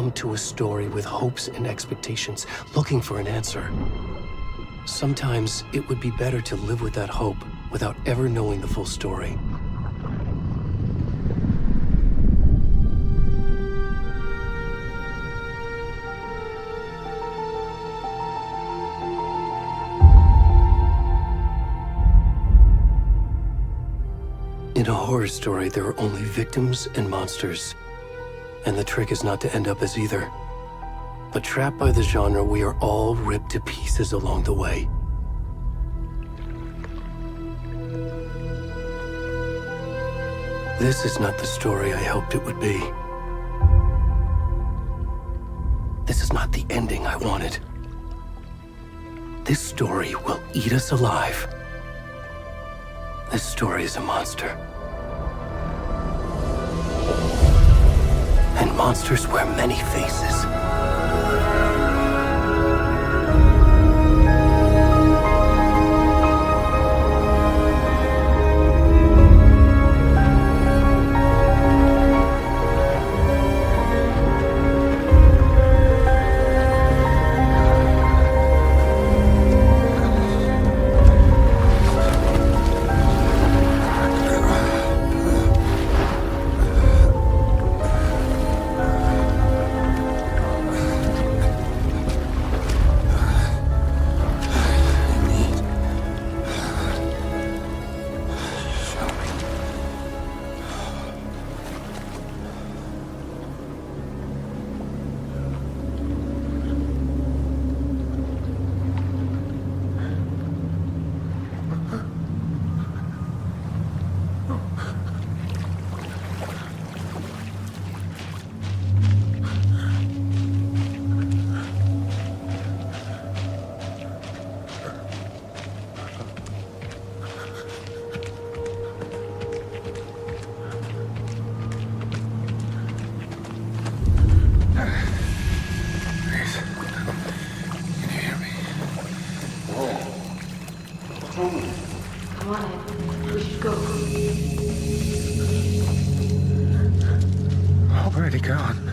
come to a story with hopes and expectations, looking for an answer. Sometimes it would be better to live with that hope without ever knowing the full story. In a horror story, there are only victims and monsters. And the trick is not to end up as either. But trapped by the genre, we are all ripped to pieces along the way. This is not the story I hoped it would be. This is not the ending I wanted. This story will eat us alive. This story is a monster. And monsters wear many faces. Come on in. We should go. Already gone.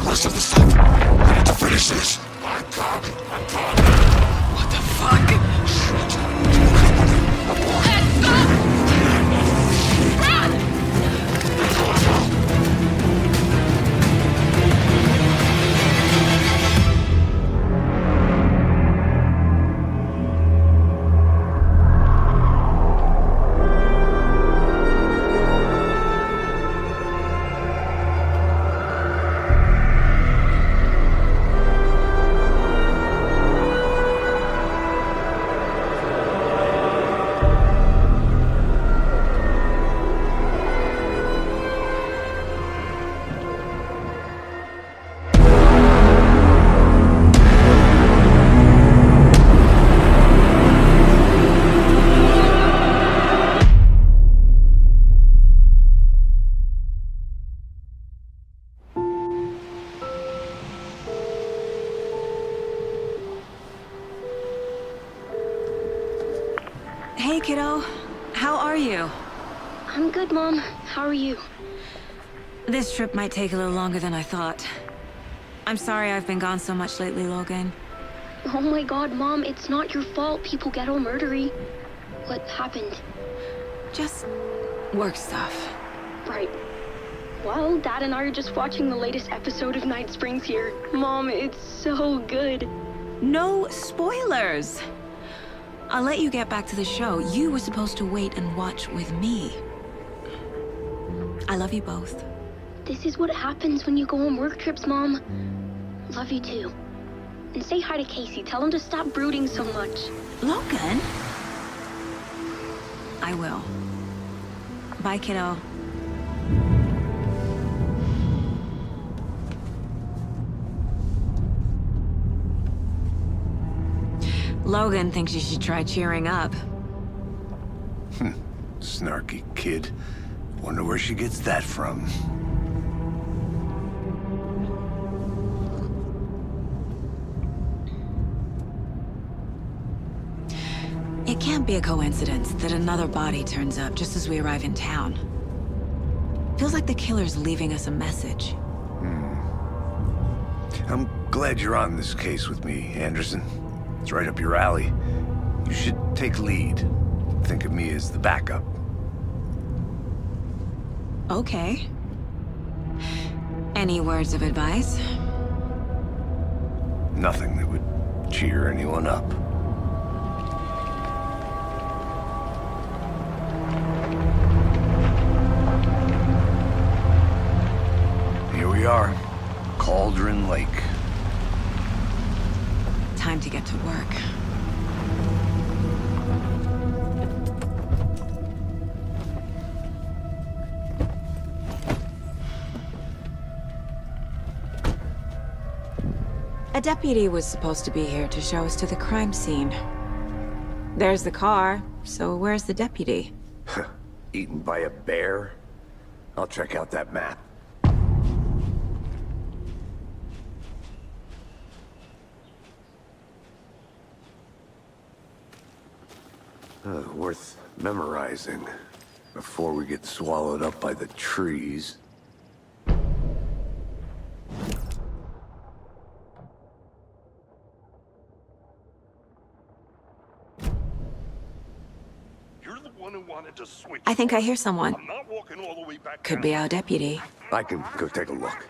rest of this time. I need to finish this. My God. What the fuck? Let's go! Run! Hey, kiddo. How are you? I'm good, Mom. How are you? This trip might take a little longer than I thought. I'm sorry I've been gone so much lately, Logan. Oh my God, Mom, it's not your fault people get all murdery. What happened? Just work stuff. Right. Well, Dad and I are just watching the latest episode of Night Springs here. Mom, it's so good. No spoilers! I'll let you get back to the show. You were supposed to wait and watch with me. I love you both. This is what happens when you go on work trips, Mom. Love you too. And say hi to Casey. Tell him to stop brooding so much. Logan? I will. Bye, kiddo. Logan thinks you should try cheering up. Snarky kid. Wonder where she gets that from. It can't be a coincidence that another body turns up just as we arrive in town. Feels like the killer's leaving us a message. I'm glad you're on this case with me, Anderson. It's right up your alley. You should take lead. Think of me as the backup. Okay. Any words of advice? Nothing that would cheer anyone up. Here we are. Cauldron Lake. Time to get to work. A deputy was supposed to be here to show us to the crime scene. There's the car, so where's the deputy? Eaten by a bear? I'll check out that map. Worth memorizing before we get swallowed up by the trees. You're the one who wanted to switch. I think I hear someone. I'm not walking all the way back Could down. be our deputy. I can go take a look.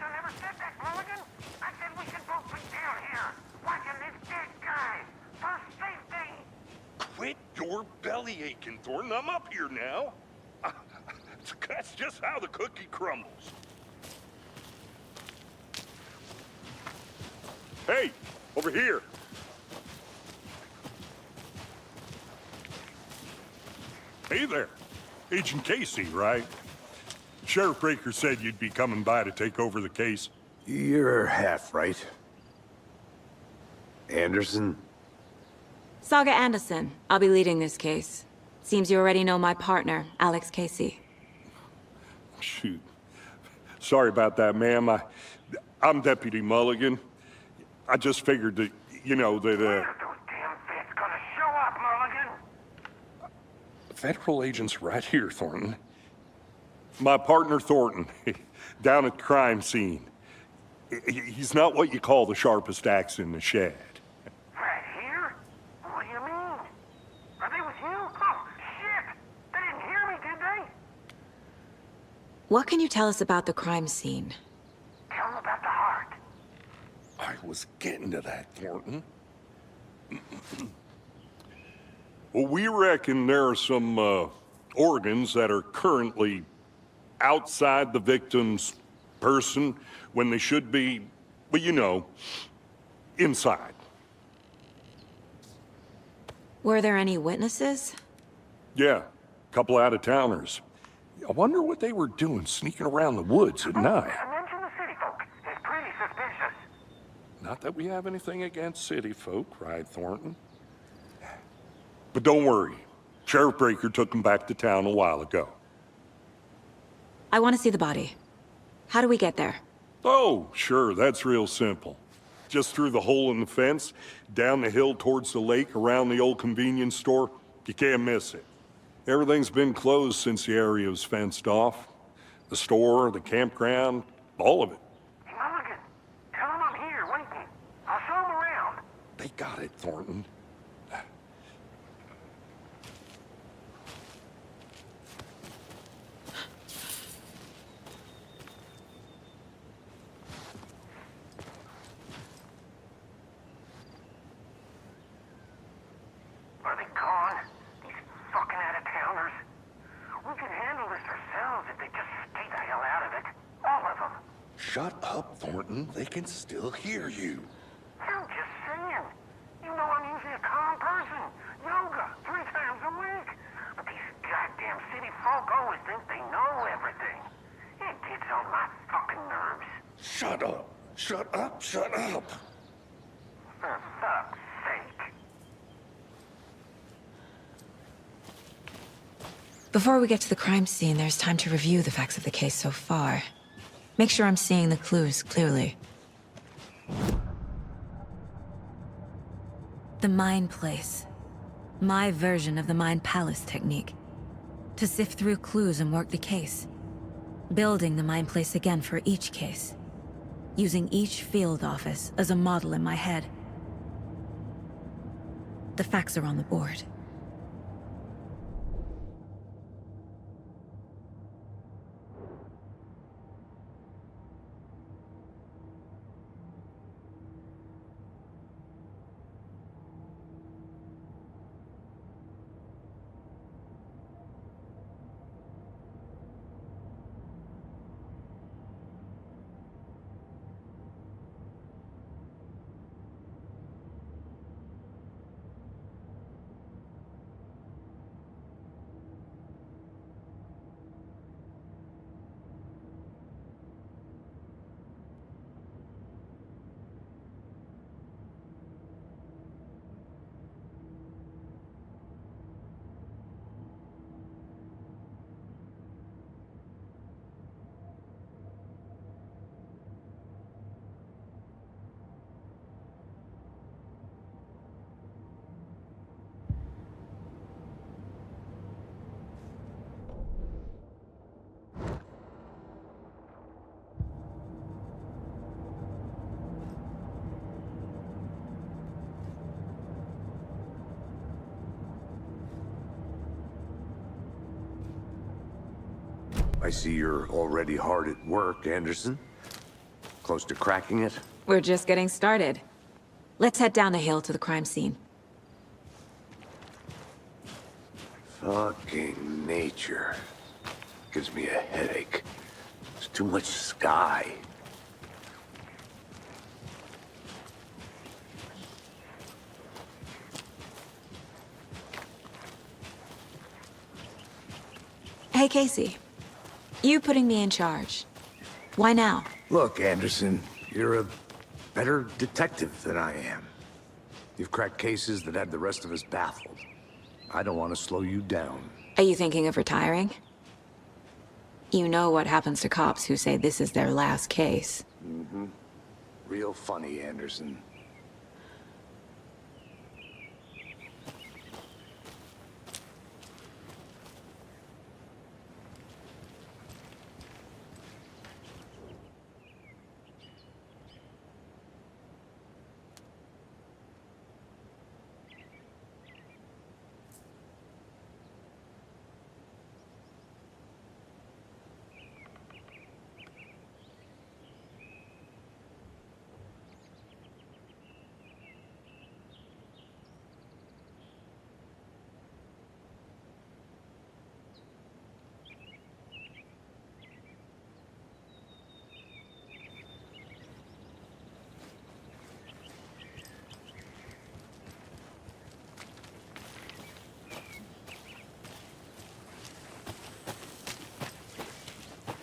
Quit your belly aching, Thornton. I'm up here now. That's just how the cookie crumbles. Hey, over here. Hey there. Agent Casey, right? Sheriff Breaker said you'd be coming by to take over the case. You're half right. Anderson? Saga Anderson. I'll be leading this case. Seems you already know my partner, Alex Casey. Shoot. Sorry about that, ma'am. I'm Deputy Mulligan. I just figured that, you know, that, Those damn feds gonna show up, Mulligan. federal agent's right here, Thornton. My partner, Thornton, down at the crime scene. He's not what you call the sharpest axe in the shed. Right here? What do you mean? Are they with you? Oh, shit! They didn't hear me, did they? What can you tell us about the crime scene? Tell them about the heart. I was getting to that, Thornton. Well, we reckon there are some organs that are currently outside the victim's person when they should be, well, you know, inside. Were there any witnesses? Yeah, a couple out-of-towners. I wonder what they were doing sneaking around the woods at night. I mentioned the city folk. It's pretty suspicious. Not that we have anything against city folk, right, Thornton? But don't worry. Sheriff Breaker took them back to town a while ago. I want to see the body. How do we get there? Oh, sure, that's real simple. Just through the hole in the fence, down the hill towards the lake, around the old convenience store. You can't miss it. Everything's been closed since the area was fenced off. The store, the campground, all of it. Mulligan, tell them I'm here waiting. I'll show them around. They got it, Thornton. Are they gone? These fucking out-of-towners. We can handle this ourselves if they just stay the hell out of it. All of them. Shut up, Thornton. They can still hear you. I'm just saying. You know I'm usually a calm person. Yoga 3 times a week. But these goddamn city folk always think they know everything. It gets on my fucking nerves. Shut up. Shut up. Shut up. For fuck's sake. Before we get to the crime scene, there's time to review the facts of the case so far. Make sure I'm seeing the clues clearly. The Mind Place. My version of the Mind Palace technique. To sift through clues and work the case. Building the Mind Place again for each case. Using each field office as a model in my head. The facts are on the board. I see you're already hard at work, Anderson. Close to cracking it? We're just getting started. Let's head down the hill to the crime scene. Fucking nature. Gives me a headache. There's too much sky. Hey, Casey. You putting me in charge. Why now? Look, Anderson, you're a better detective than I am. You've cracked cases that had the rest of us baffled. I don't want to slow you down. Are you thinking of retiring? You know what happens to cops who say this is their last case. Mm-hmm. Real funny, Anderson.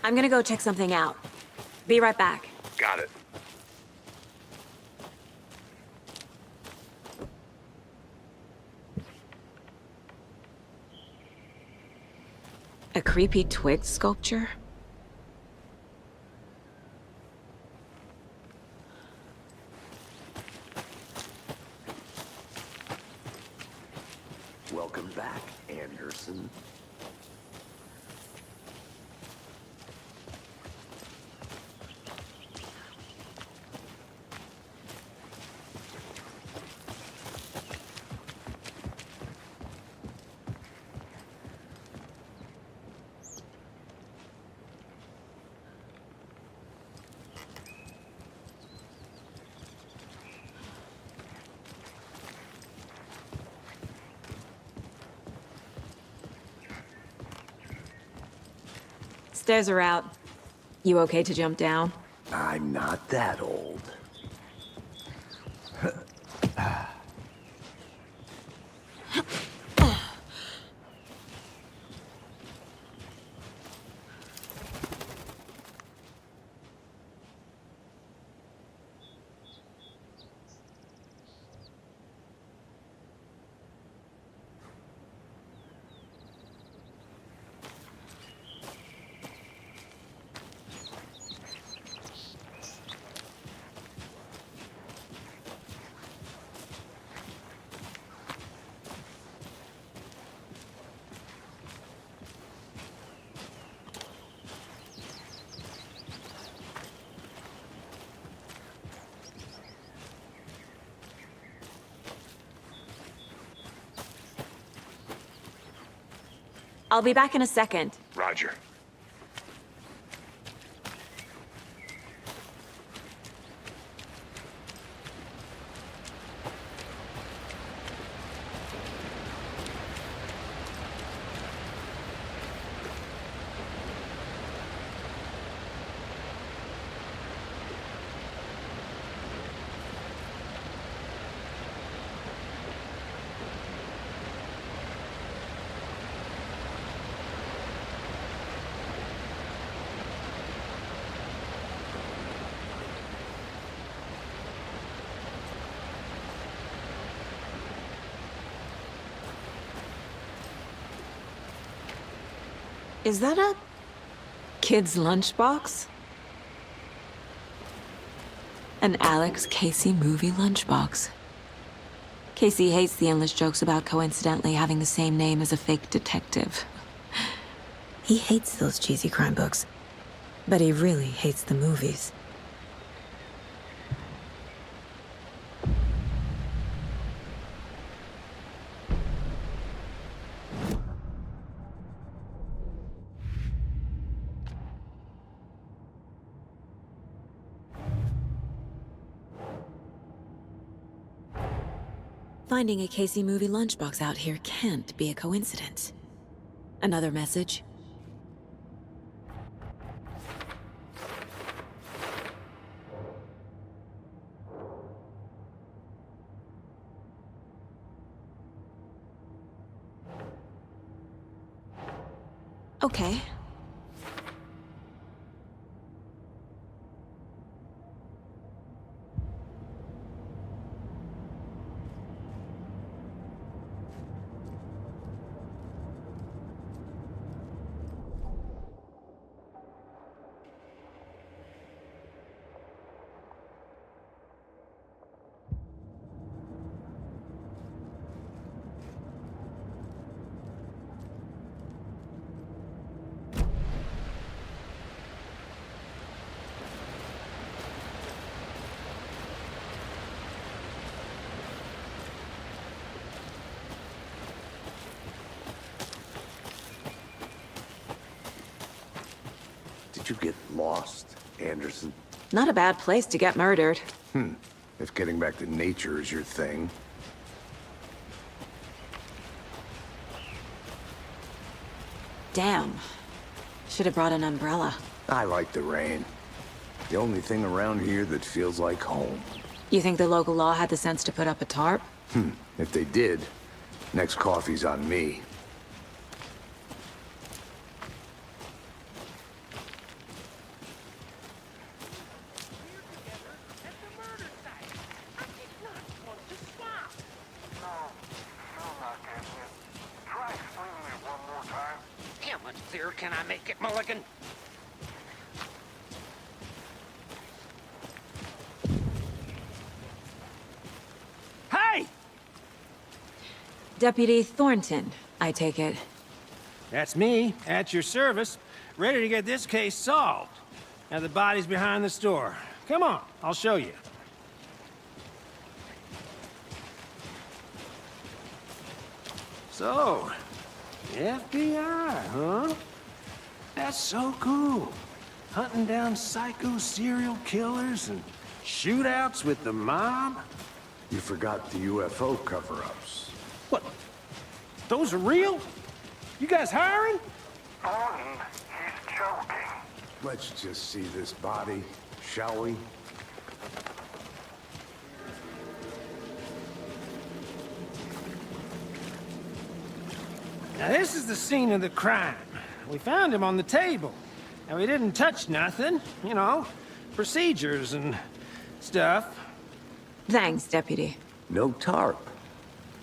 I'm gonna go check something out. Be right back. Got it. A creepy twig sculpture? Welcome back, Anderson. Stairs are out. You okay to jump down? I'm not that old. I'll be back in a second. Roger. Is that a kid's lunchbox? An Alex Casey movie lunchbox. Casey hates the endless jokes about coincidentally having the same name as a fake detective. He hates those cheesy crime books, but he really hates the movies. Finding a Casey movie lunchbox out here can't be a coincidence. Another message? Okay. Did you get lost, Anderson? Not a bad place to get murdered. If getting back to nature is your thing. Damn. Should have brought an umbrella. I like the rain. The only thing around here that feels like home. You think the local law had the sense to put up a tarp? If they did, next coffee's on me. can I make it, Mulligan? Hey! Deputy Thornton, I take it. That's me, at your service, ready to get this case solved. Now the body's behind the store. Come on, I'll show you. So, FBI, huh? That's so cool. Hunting down psycho serial killers and shootouts with the mob. You forgot the UFO cover-ups. What? Those are real? You guys hiring? Thornton, he's joking. Let's just see this body, shall we? Now this is the scene of the crime. We found him on the table. And we didn't touch nothing, you know, procedures and stuff. Thanks, Deputy. No tarp.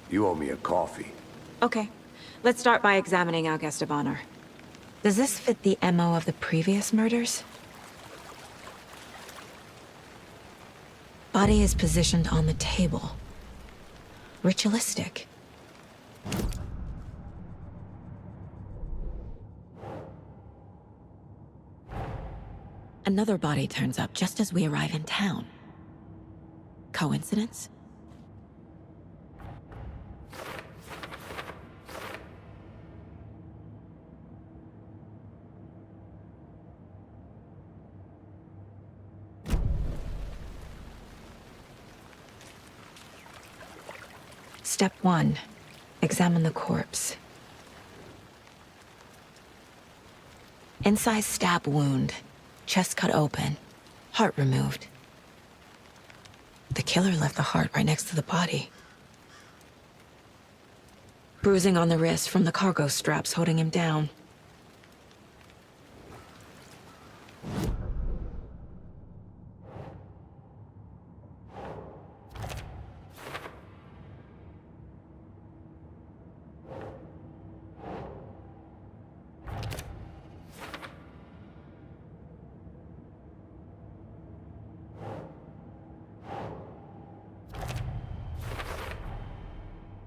You owe me a coffee. Okay, let's start by examining our guest of honor. Does this fit the MO of the previous murders? Body is positioned on the table. Ritualistic. Another body turns up just as we arrive in town. Coincidence? Step 1. Examine the corpse. Incised stab wound. Chest cut open. Heart removed. The killer left the heart right next to the body. Bruising on the wrist from the cargo straps holding him down.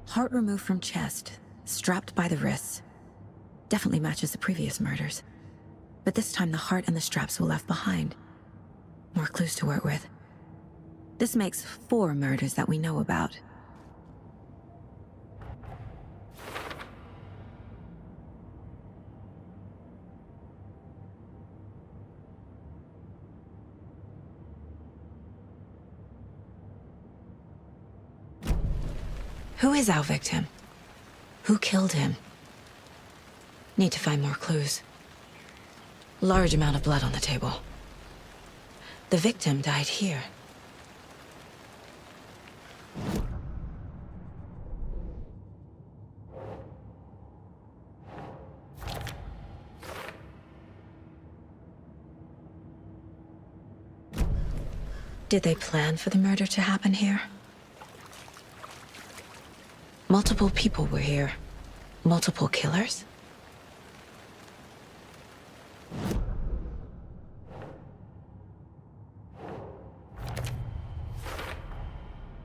Heart removed from chest, strapped by the wrists. Definitely matches the previous murders. But this time the heart and the straps were left behind. More clues to work with. This makes 4 murders that we know about. Who is our victim? Who killed him? Need to find more clues. Large amount of blood on the table. The victim died here. Did they plan for the murder to happen here? Multiple people were here. Multiple killers?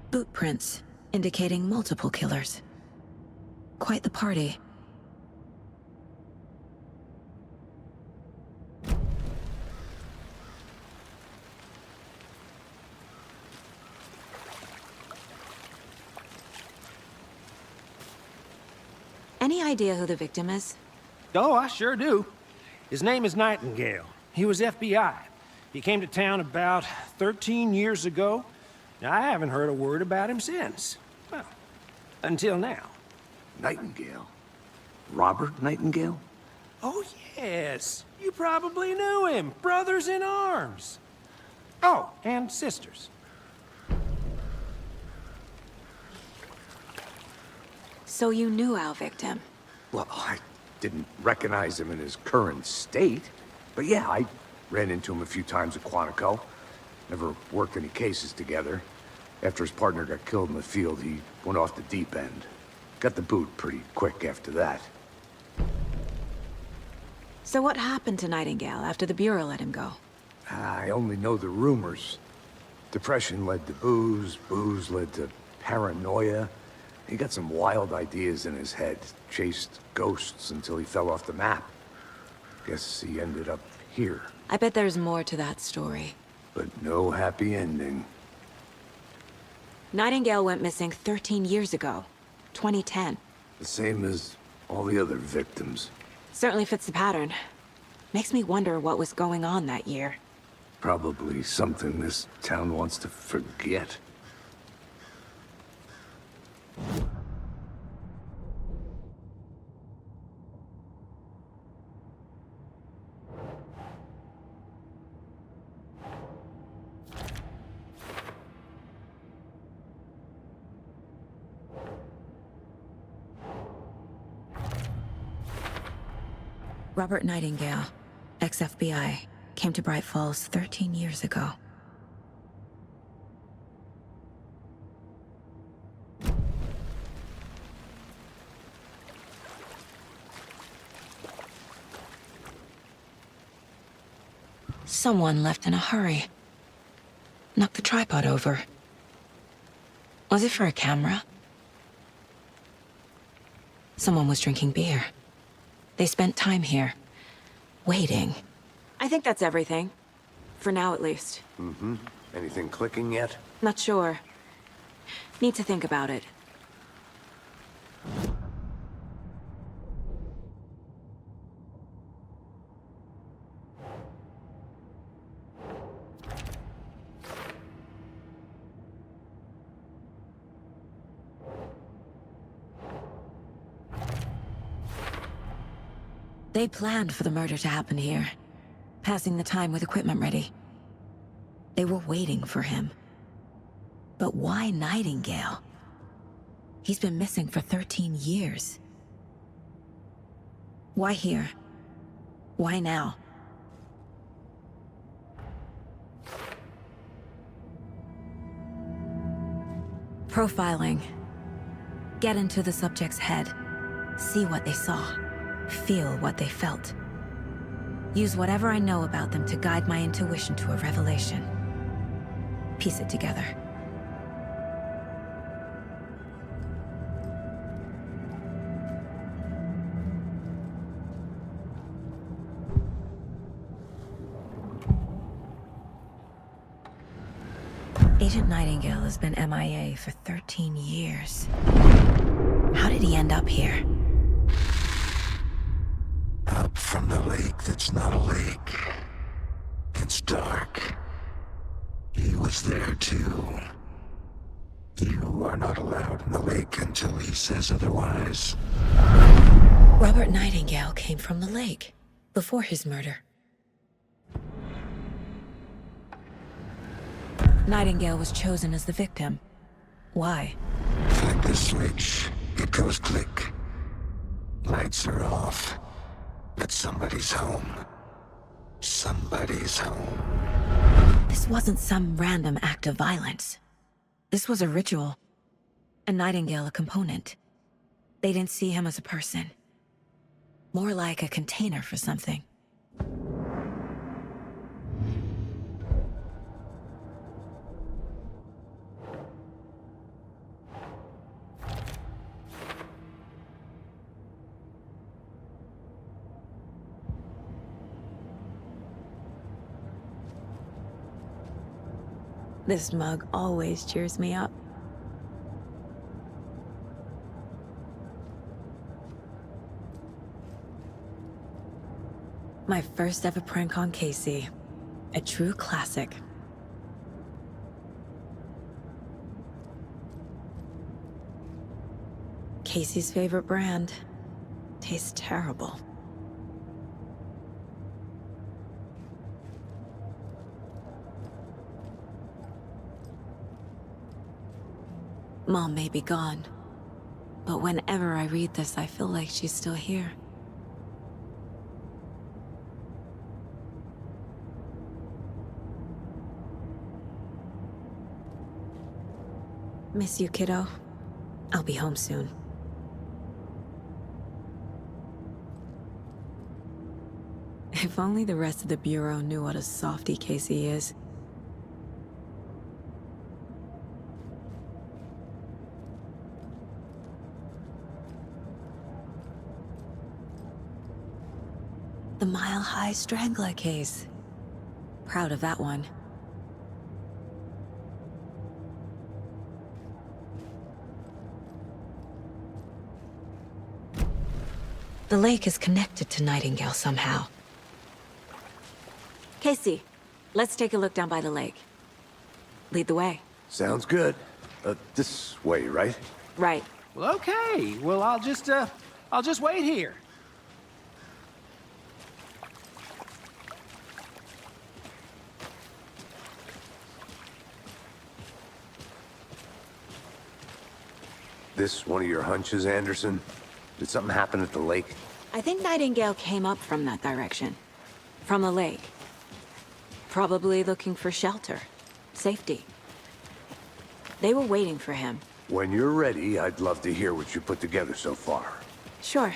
Boot prints, indicating multiple killers. Quite the party. Any idea who the victim is? Oh, I sure do. His name is Nightingale. He was FBI. He came to town about 13 years ago. Now, I haven't heard a word about him since. Well, until now. Nightingale? Robert Nightingale? Oh, yes. You probably knew him. Brothers in arms. Oh, and sisters. So you knew our victim? Well, I didn't recognize him in his current state. But yeah, I ran into him a few times at Quantico. Never worked any cases together. After his partner got killed in the field, he went off the deep end. Got the boot pretty quick after that. So what happened to Nightingale after the Bureau let him go? I only know the rumors. Depression led to booze, booze led to paranoia. He got some wild ideas in his head, chased ghosts until he fell off the map. Guess he ended up here, I bet there's more to that story. but no happy ending. Nightingale went missing 13 years ago. 2010. The same as all the other victims. Certainly fits the pattern. Makes me wonder what was going on that year. Probably something this town wants to forget. Robert Nightingale, ex-FBI, came to Bright Falls 13 years ago. Someone left in a hurry. Knocked the tripod over. Was it for a camera? Someone was drinking beer. They spent time here, waiting. I think that's everything. For now, at least. Mm-hmm. Anything clicking yet? Not sure. Need to think about it. They planned for the murder to happen here, passing the time with equipment ready. They were waiting for him. But why Nightingale? He's been missing for 13 years. Why here? Why now? Profiling. Get into the subject's head. See what they saw. Feel what they felt. Use whatever I know about them to guide my intuition to a revelation. Piece it together. Agent Nightingale has been MIA for 13 years. How did he end up here? Up from the lake that's not a lake. It's dark. He was there too. You are not allowed in the lake until he says otherwise. Robert Nightingale came from the lake, before his murder. Nightingale was chosen as the victim. Why? Flick the switch, it goes click. Lights are off. But somebody's home. Somebody's home. This wasn't some random act of violence. This was a ritual. And Nightingale a component. They didn't see him as a person. More like a container for something. This mug always cheers me up. My first ever prank on Casey. A true classic. Casey's favorite brand. Tastes terrible. Mom may be gone, but whenever I read this, I feel like she's still here. Miss you, kiddo. I'll be home soon. If only the rest of the Bureau knew what a softy Casey is. The Mile High Strangler case. Proud of that one. The lake is connected to Nightingale somehow. Casey, let's take a look down by the lake. Lead the way. Sounds good. This way, right? Right. Well, okay. Well, I'll just wait here. This one of your hunches, Anderson? Did something happen at the lake? I think Nightingale came up from that direction. From the lake. Probably looking for shelter. Safety. They were waiting for him. When you're ready, I'd love to hear what you put together so far. Sure.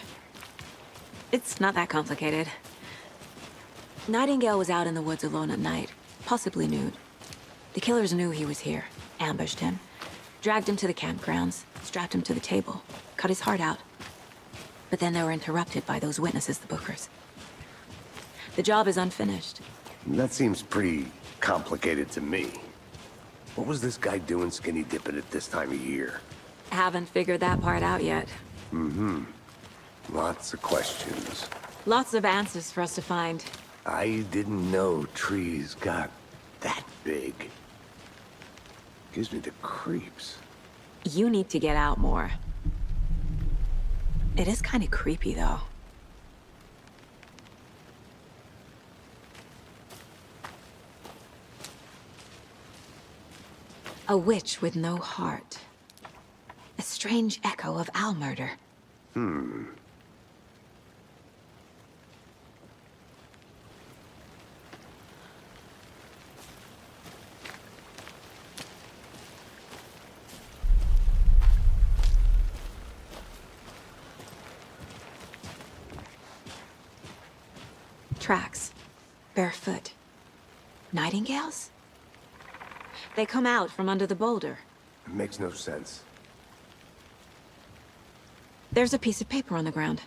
It's not that complicated. Nightingale was out in the woods alone at night, possibly nude. The killers knew he was here, ambushed him, dragged him to the campgrounds, strapped him to the table, cut his heart out. But then they were interrupted by those witnesses, the Bookers. The job is unfinished. That seems pretty complicated to me. What was this guy doing skinny dipping at this time of year? Haven't figured that part out yet. Lots of questions. Lots of answers for us to find. I didn't know trees got that big. Gives me the creeps. You need to get out more. It is kind of creepy, though. A witch with no heart. A strange echo of owl murder. Tracks. Barefoot. Nightingales? They come out from under the boulder. It makes no sense. There's a piece of paper on the ground.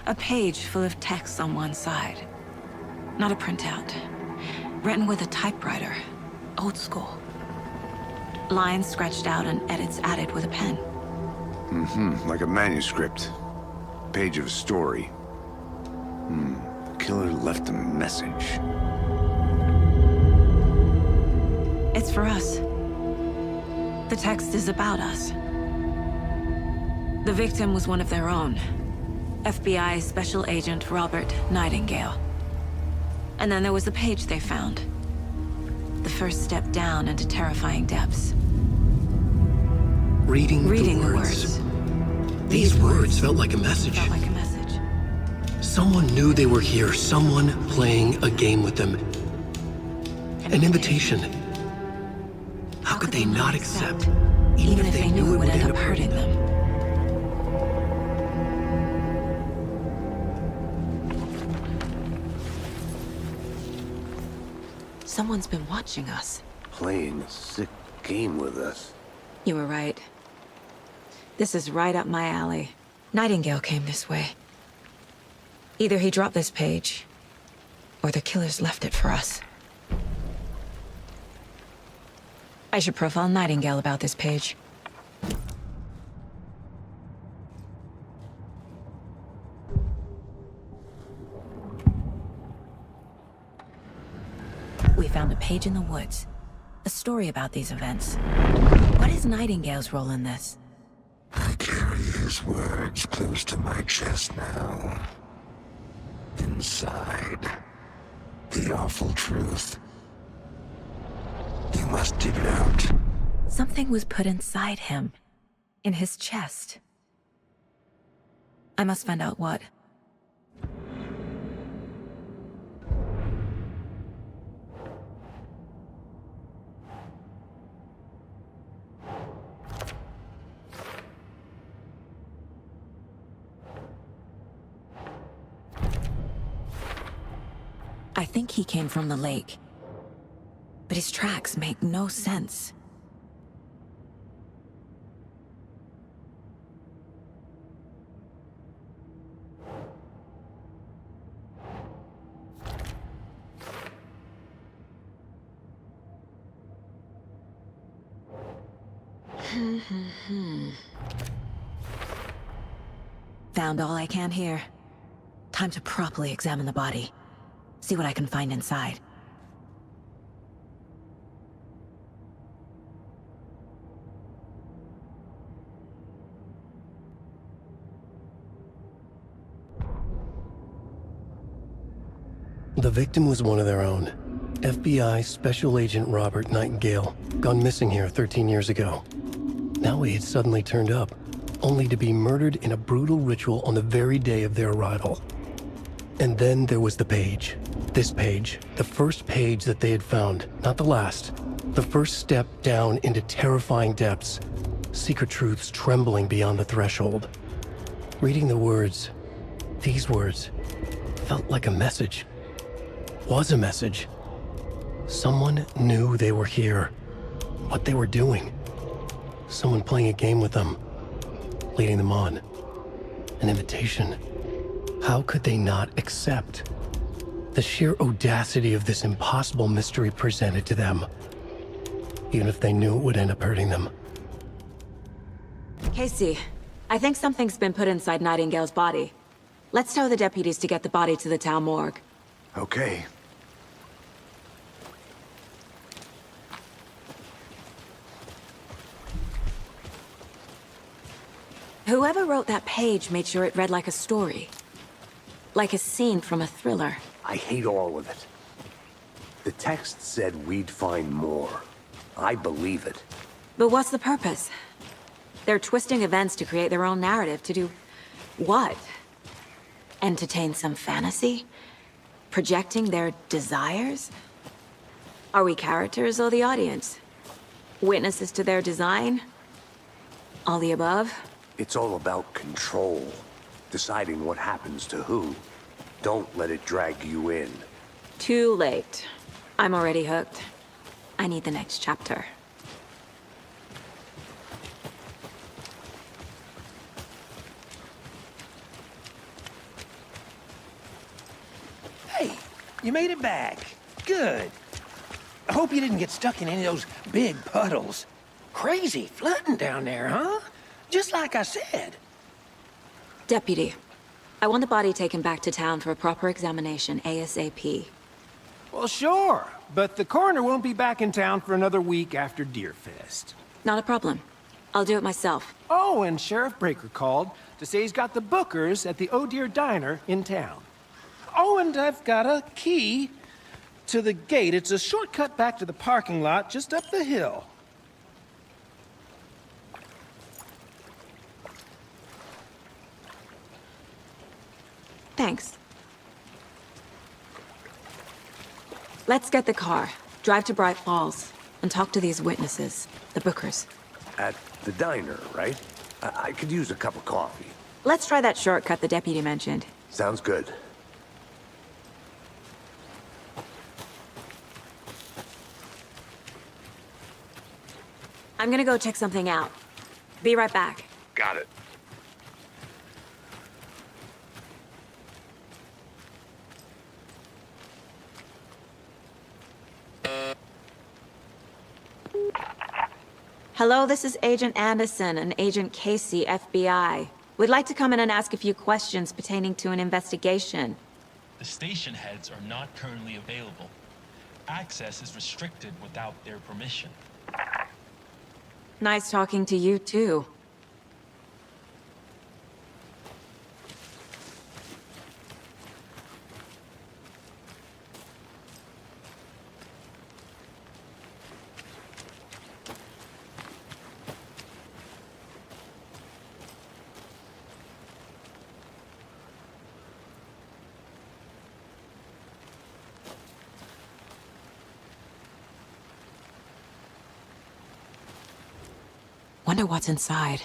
A page full of text on one side. Not a printout. Written with a typewriter. Old school. Lines scratched out and edits added with a pen. Like a manuscript. Page of a story. The killer left a message. It's for us. The text is about us. The victim was one of their own. FBI Special Agent Robert Nightingale. And then there was the page they found. The first step down into terrifying depths. Reading the words. These words felt like a message. Felt like a message. Someone knew they were here. Someone playing a game with them. An invitation. How could they not accept? Even if they knew it would end up hurting them. Someone's been watching us. Playing a sick game with us. You were right. This is right up my alley. Nightingale came this way. Either he dropped this page, or the killers left it for us. I should profile Nightingale about this page. We found a page in the woods. A story about these events. What is Nightingale's role in this? I carry his words close to my chest now. Inside, the awful truth. You must dig it out. Something was put inside him. In his chest. I must find out what. I think he came from the lake. But his tracks make no sense. Found all I can here. Time to properly examine the body. See what I can find inside. The victim was one of their own. FBI Special Agent Robert Nightingale, gone missing here 13 years ago. Now he had suddenly turned up, only to be murdered in a brutal ritual on the very day of their arrival. And then there was the page. This page, the first page that they had found, not the last. The first step down into terrifying depths. Secret truths trembling beyond the threshold. Reading the words, these words, felt like a message. Was a message. Someone knew they were here. What they were doing. Someone playing a game with them. Leading them on. An invitation. How could they not accept? The sheer audacity of this impossible mystery presented to them. Even if they knew it would end up hurting them. Casey, I think something's been put inside Nightingale's body. Let's tell the deputies to get the body to the town morgue. Okay. Whoever wrote that page made sure it read like a story. Like a scene from a thriller. I hate all of it. The text said we'd find more. I believe it. But what's the purpose? They're twisting events to create their own narrative to do... what? Entertain some fantasy? Projecting their desires? Are we characters or the audience? Witnesses to their design? All the above? It's all about control. Deciding what happens to who. Don't let it drag you in. Too late. I'm already hooked. I need the next chapter. Hey, you made it back. Good. I hope you didn't get stuck in any of those big puddles. Crazy flooding down there, huh? Just like I said. Deputy, I want the body taken back to town for a proper examination ASAP. Well, sure. But the coroner won't be back in town for another week after Deerfest. Not a problem. I'll do it myself. Oh, and Sheriff Breaker called to say he's got the bookers at the Oh Dear Diner in town. Oh, and I've got a key to the gate. It's a shortcut back to the parking lot just up the hill. Thanks. Let's get the car, drive to Bright Falls, and talk to these witnesses, the bookers. At the diner, right? I could use a cup of coffee. Let's try that shortcut the deputy mentioned. Sounds good. I'm gonna go check something out. Be right back. Got it. Hello, this is Agent Anderson and Agent Casey, FBI. We'd like to come in and ask a few questions pertaining to an investigation. The station heads are not currently available. Access is restricted without their permission. Nice talking to you, too. Wonder what's inside.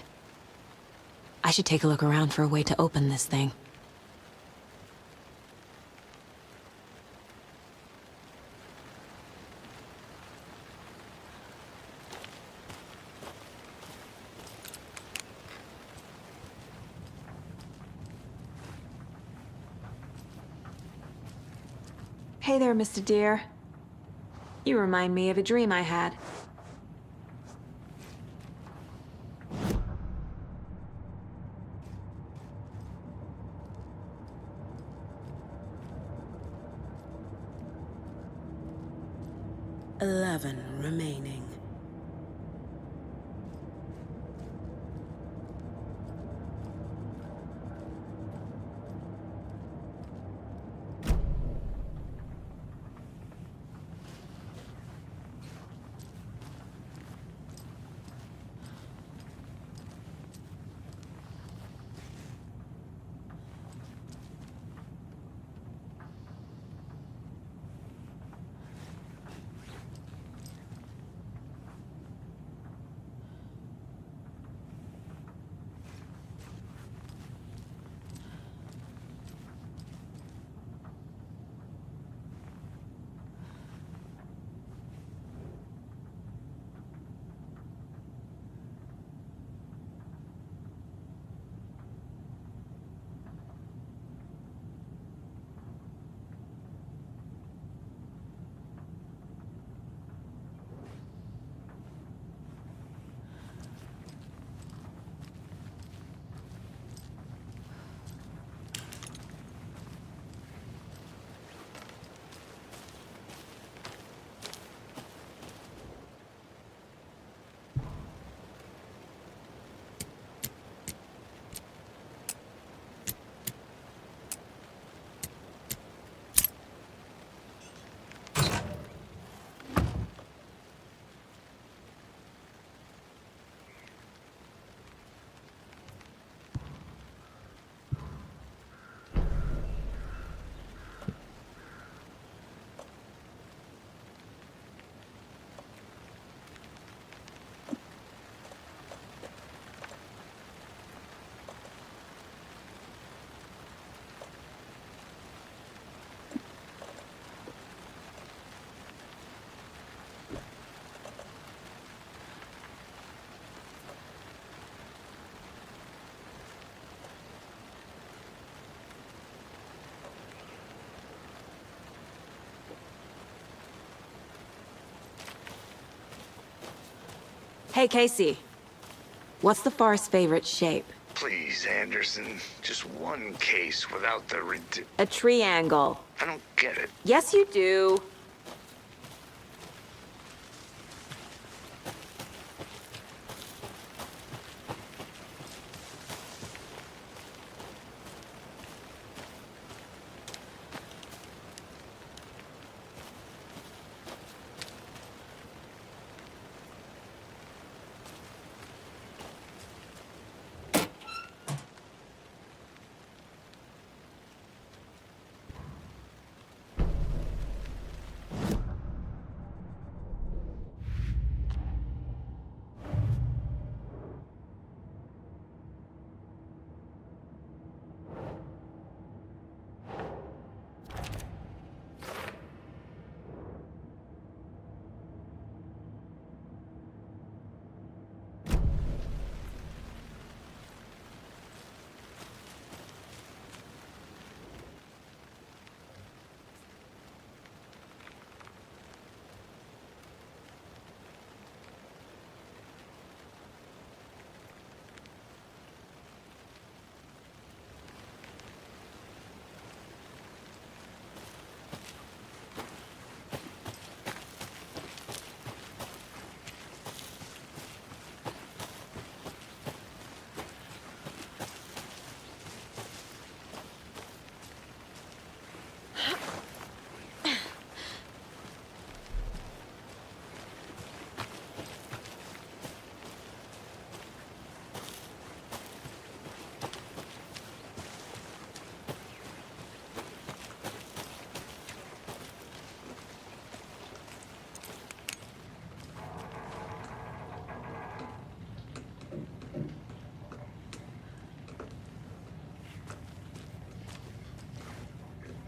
I should take a look around for a way to open this thing. Hey there, Mr. Deer. You remind me of a dream I had. "11 remaining." Hey, Casey. What's the far's favorite shape? Please, Anderson. Just one case without the A triangle. I don't get it. Yes, you do.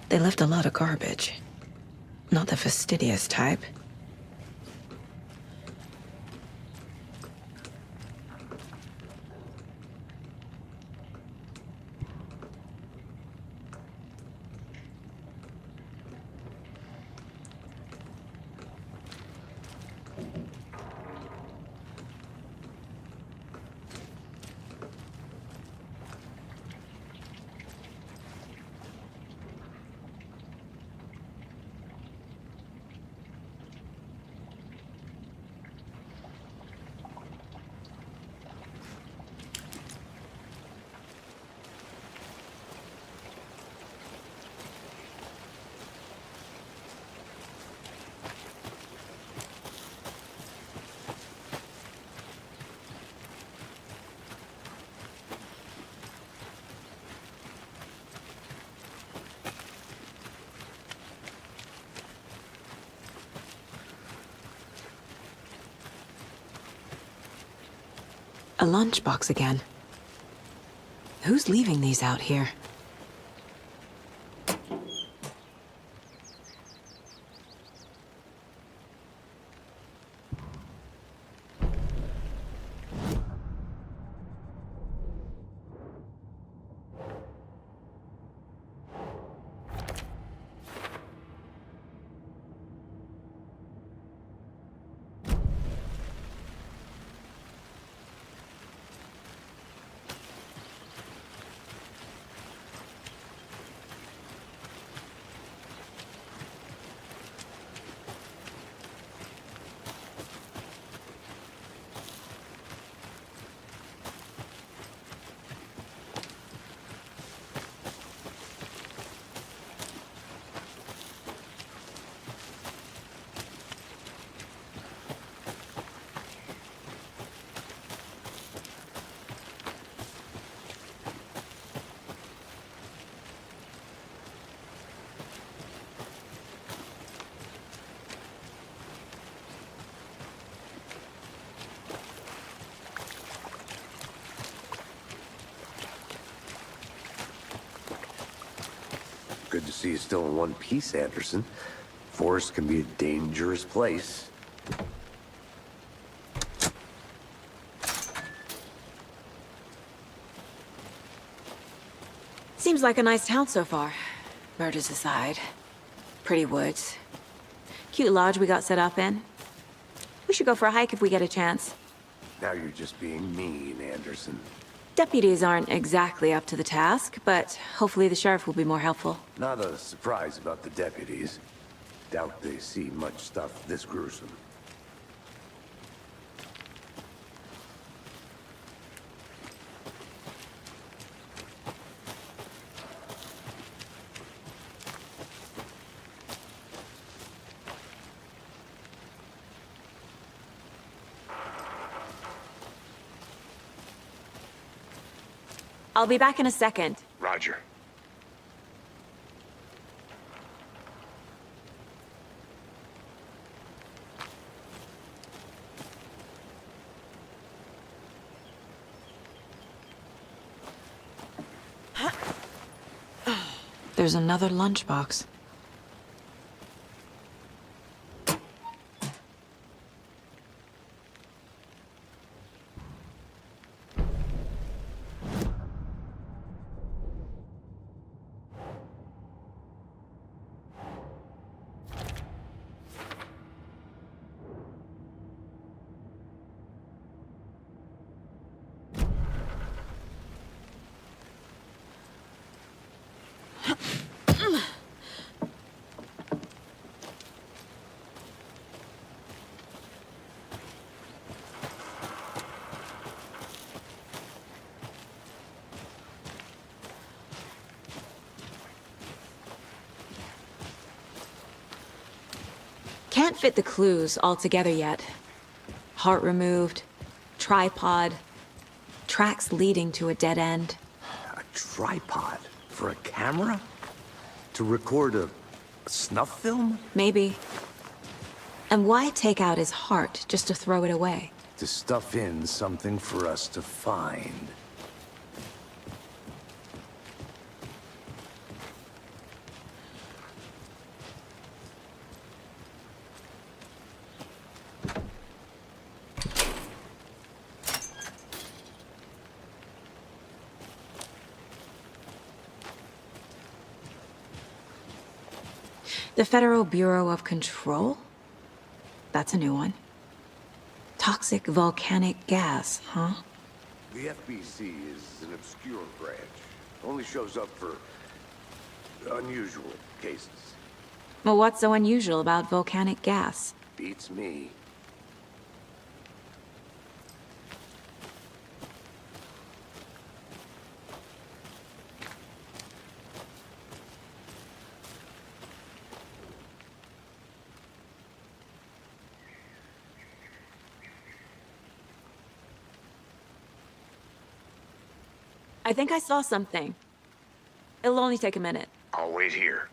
They left a lot of garbage. Not the fastidious type. A lunchbox again. Who's leaving these out here? Good to see you still in one piece, Anderson. Forest can be a dangerous place. Seems like a nice town so far. Murders aside. Pretty woods. Cute lodge we got set up in. We should go for a hike if we get a chance. Now you're just being mean, Anderson. Deputies aren't exactly up to the task, but hopefully the sheriff will be more helpful. Not a surprise about the deputies. Doubt they see much stuff this gruesome. I'll be back in a second. Roger. There's another lunchbox. Can't fit the clues all together yet. Heart removed, tripod, tracks leading to a dead end. A tripod? For a camera? To record a snuff film? Maybe. And why take out his heart just to throw it away? To stuff in something for us to find. The Federal Bureau of Control? That's a new one. Toxic volcanic gas, huh? The FBC is an obscure branch. Only shows up for unusual cases. Well, what's so unusual about volcanic gas? Beats me. I think I saw something. It'll only take a minute. I'll wait here.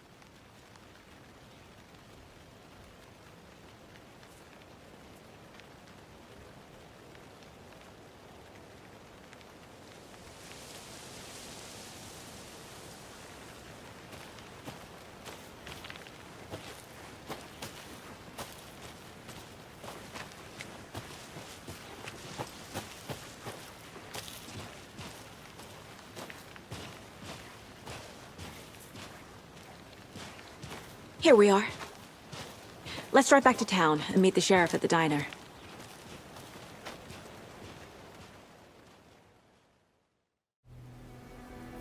Here we are. Let's drive back to town and meet the sheriff at the diner.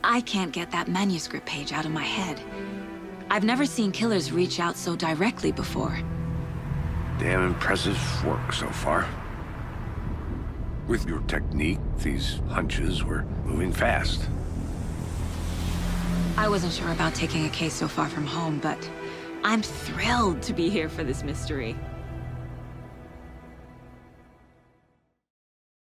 I can't get that manuscript page out of my head. I've never seen killers reach out so directly before. Damn impressive work so far. With your technique, these hunches were moving fast. I wasn't sure about taking a case so far from home, but I'm thrilled to be here for this mystery.